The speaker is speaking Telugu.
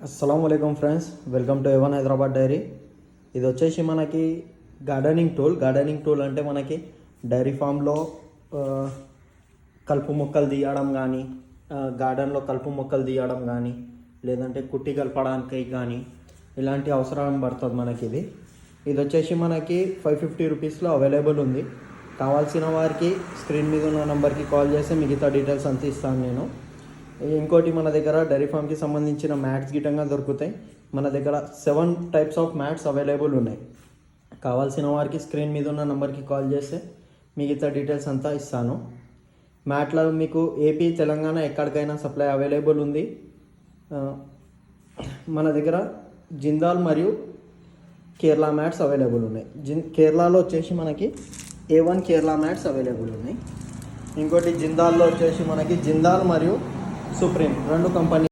అస్సలం ఫ్రెండ్స్, వెల్కమ్ టు ఎవన్ హైదరాబాద్ డైరీ. ఇది వచ్చేసి మనకి గార్డెనింగ్ టూల్ అంటే మనకి డైరీ ఫామ్లో కలుపు మొక్కలు తీయడం కానీ, గార్డెన్లో కలుపు మొక్కలు తీయడం కానీ, లేదంటే కుట్టి కలపడానికి కానీ ఇలాంటి అవసరం పడుతుంది మనకి. ఇది వచ్చేసి మనకి 550 రూపీస్లో అవైలబుల్ ఉంది. కావాల్సిన వారికి స్క్రీన్ మీద ఉన్న నెంబర్కి కాల్ చేస్తే మిగతా డీటెయిల్స్ అంతా ఇస్తాను నేను. ఇంకోటి, మన దగ్గర డైరీ ఫామ్కి సంబంధించిన మ్యాట్స్ గిట్టంగా దొరుకుతాయి. మన దగ్గర 7 టైప్స్ ఆఫ్ మ్యాట్స్ అవైలబుల్ ఉన్నాయి. కావాల్సిన వారికి స్క్రీన్ మీద ఉన్న నెంబర్కి కాల్ చేస్తే మిగతా డీటెయిల్స్ అంతా ఇస్తాను. మ్యాట్లో మీకు ఏపీ, తెలంగాణ ఎక్కడికైనా సప్లై అవైలబుల్ ఉంది. మన దగ్గర జిందాల్ మరియు కేరళ మ్యాట్స్ అవైలబుల్ ఉన్నాయి. కేరళలో వచ్చేసి మనకి A1 కేరళ మ్యాట్స్ అవైలబుల్ ఉన్నాయి. ఇంకోటి జిందాల్లో వచ్చేసి మనకి జిందాల్ మరియు సుప్రీం 2 కంపెనీ